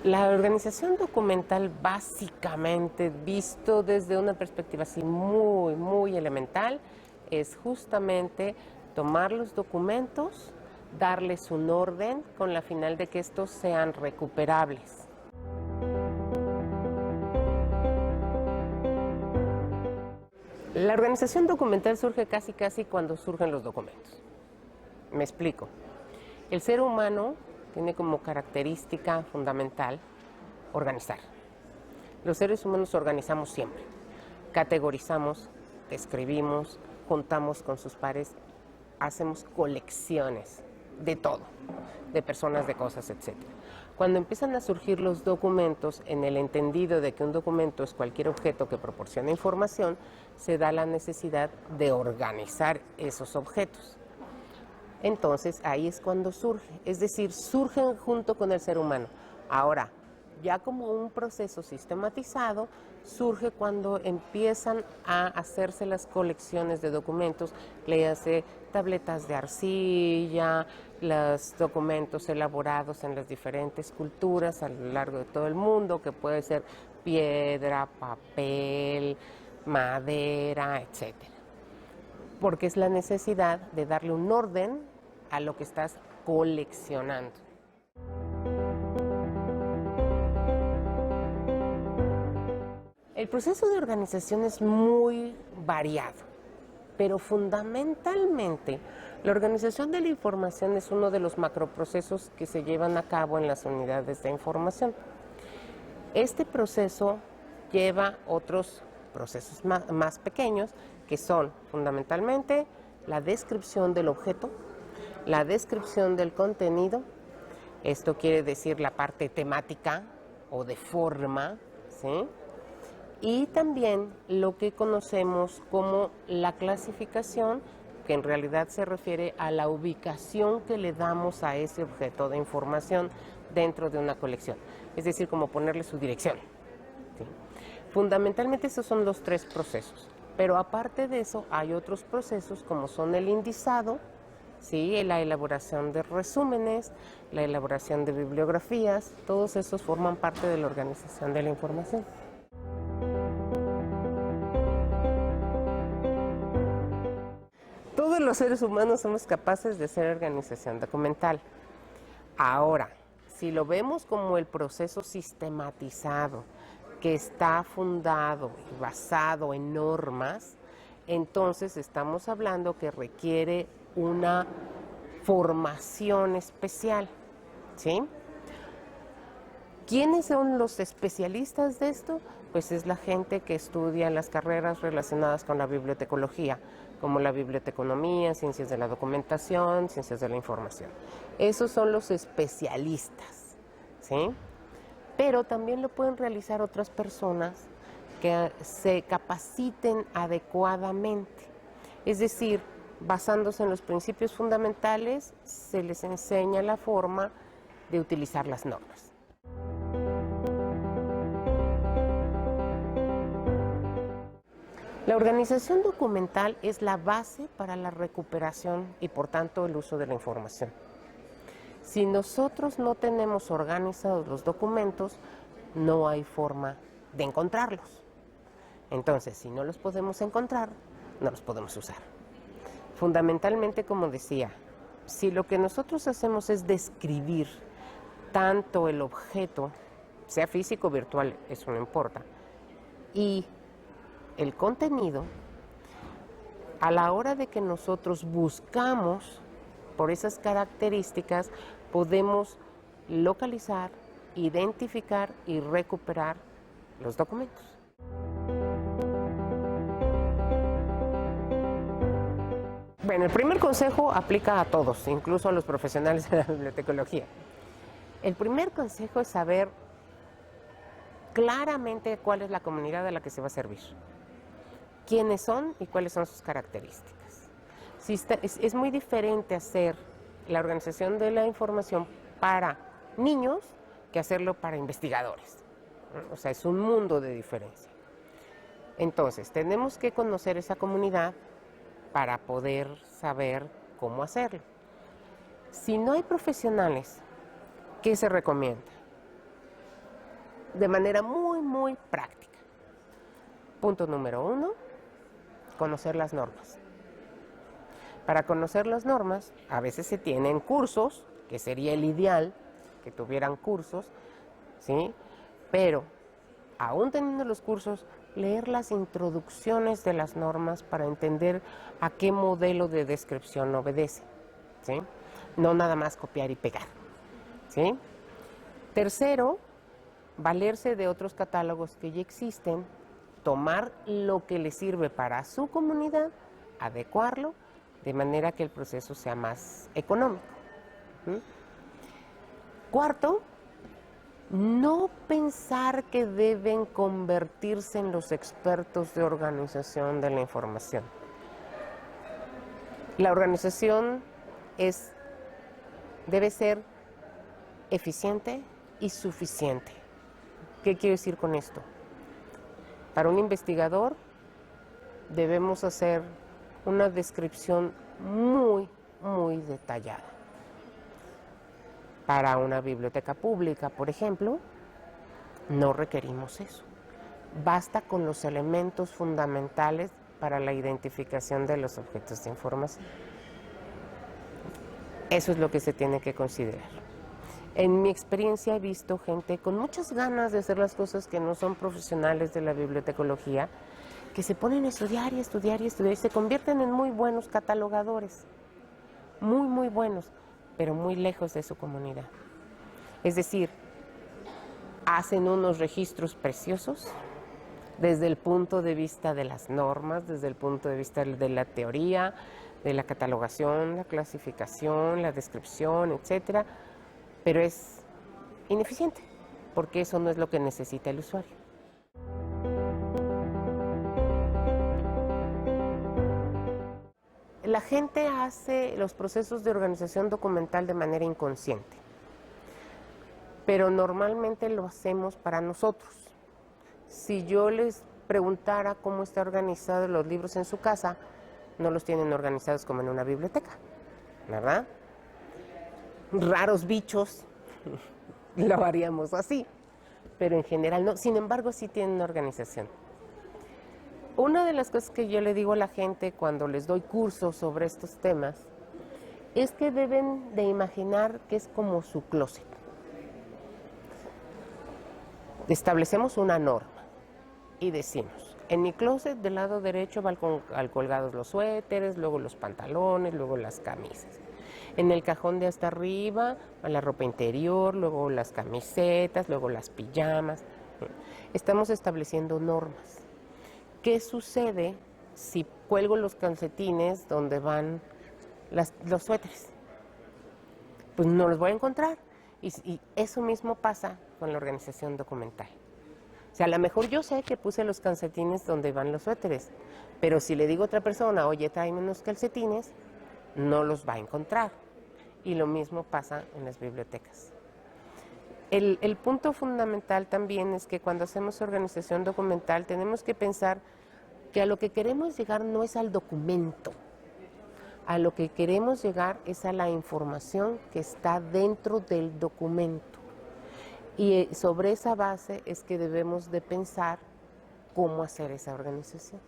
La organización documental, básicamente, visto desde una perspectiva así muy elemental, es justamente tomar los documentos, darles un orden con la final de que estos sean recuperables. La organización documental surge casi cuando surgen los documentos. Me explico. El ser humano tiene como característica fundamental organizar. Los seres humanos organizamos siempre. Categorizamos, escribimos, juntamos con sus pares, hacemos colecciones de todo, de personas, de cosas, etc. Cuando empiezan a surgir los documentos, en el entendido de que un documento es cualquier objeto que proporciona información, se da la necesidad de organizar esos objetos. Entonces ahí es cuando surge, es decir, surgen junto con el ser humano. Ahora, ya como un proceso sistematizado, surge cuando empiezan a hacerse las colecciones de documentos, léase tabletas de arcilla, los documentos elaborados en las diferentes culturas a lo largo de todo el mundo, que puede ser piedra, papel, madera, etcétera. Porque es la necesidad de darle un orden a lo que estás coleccionando. El proceso de organización es muy variado, pero fundamentalmente la organización de la información es uno de los macroprocesos que se llevan a cabo en las unidades de información. Este proceso lleva otros procesos más pequeños, que son fundamentalmente la descripción del objeto, la descripción del contenido, esto quiere decir la parte temática o de forma, ¿sí? Y también lo que conocemos como la clasificación, que en realidad se refiere a la ubicación que le damos a ese objeto de información dentro de una colección, es decir, como ponerle su dirección, ¿sí? Fundamentalmente esos son los tres procesos, pero aparte de eso hay otros procesos como son el indizado, ¿sí? La elaboración de resúmenes, la elaboración de bibliografías, todos esos forman parte de la organización de la información. Todos los seres humanos somos capaces de hacer organización documental. Ahora, si lo vemos como el proceso sistematizado, que está fundado y basado en normas, entonces estamos hablando que requiere una formación especial, ¿sí? ¿Quiénes son los especialistas de esto? Pues es la gente que estudia las carreras relacionadas con la bibliotecología, como la biblioteconomía, ciencias de la documentación, ciencias de la información. Esos son los especialistas, ¿sí? Pero también lo pueden realizar otras personas que se capaciten adecuadamente. Es decir, basándose en los principios fundamentales, se les enseña la forma de utilizar las normas. La organización documental es la base para la recuperación y por tanto el uso de la información. Si nosotros no tenemos organizados los documentos, no hay forma de encontrarlos. Entonces, si no los podemos encontrar, no los podemos usar. Fundamentalmente, como decía, si lo que nosotros hacemos es describir tanto el objeto, sea físico o virtual, eso no importa, y el contenido, a la hora de que nosotros buscamos por esas características, podemos localizar, identificar y recuperar los documentos. Bueno, el primer consejo aplica a todos, incluso a los profesionales de la bibliotecología. El primer consejo es saber claramente cuál es la comunidad a la que se va a servir, quiénes son y cuáles son sus características. Es muy diferente hacer la organización de la información para niños que hacerlo para investigadores. O sea, es un mundo de diferencia. Entonces, tenemos que conocer esa comunidad para poder saber cómo hacerlo. Si no hay profesionales, ¿qué se recomienda? de manera muy práctica. Punto número 1, conocer las normas. Para conocer las normas, a veces se tienen cursos, que sería el ideal, que tuvieran cursos, ¿sí? Pero, aún teniendo los cursos, leer las introducciones de las normas para entender a qué modelo de descripción obedece, ¿sí? No nada más copiar y pegar, ¿sí? Tercero, valerse de otros catálogos que ya existen, tomar lo que le sirve para su comunidad, adecuarlo, de manera que el proceso sea más económico. Cuarto, no pensar que deben convertirse en los expertos de organización de la información. La organización debe ser eficiente y suficiente. ¿Qué quiero decir con esto? Para un investigador debemos hacer una descripción muy detallada. Para una biblioteca pública, por ejemplo, no requerimos eso. Basta con los elementos fundamentales para la identificación de los objetos de información. Eso es lo que se tiene que considerar. En mi experiencia he visto gente con muchas ganas de hacer las cosas que no son profesionales de la bibliotecología, que se ponen a estudiar y se convierten en muy buenos catalogadores, muy buenos, pero muy lejos de su comunidad. Es decir, hacen unos registros preciosos desde el punto de vista de las normas, desde el punto de vista de la teoría, de la catalogación, la clasificación, la descripción, etcétera, pero es ineficiente, porque eso no es lo que necesita el usuario. La gente hace los procesos de organización documental de manera inconsciente, pero normalmente lo hacemos para nosotros. Si yo les preguntara cómo están organizados los libros en su casa, no los tienen organizados como en una biblioteca, ¿verdad? Raros bichos lo haríamos así, pero en general no. Sin embargo, sí tienen una organización. Una de las cosas que yo le digo a la gente cuando les doy cursos sobre estos temas es que deben de imaginar que es como su closet. Establecemos una norma y decimos, en mi closet del lado derecho van colgados los suéteres, luego los pantalones, luego las camisas. En el cajón de hasta arriba va la ropa interior, luego las camisetas, luego las pijamas. Estamos estableciendo normas. ¿Qué sucede si cuelgo los calcetines donde van los suéteres? Pues no los voy a encontrar. Y eso mismo pasa con la organización documental. O sea, a lo mejor yo sé que puse los calcetines donde van los suéteres, pero si le digo a otra persona, oye, tráeme unos calcetines, no los va a encontrar. Y lo mismo pasa en las bibliotecas. El punto fundamental también es que cuando hacemos organización documental tenemos que pensar que a lo que queremos llegar no es al documento, a lo que queremos llegar es a la información que está dentro del documento. Y sobre esa base es que debemos de pensar cómo hacer esa organización.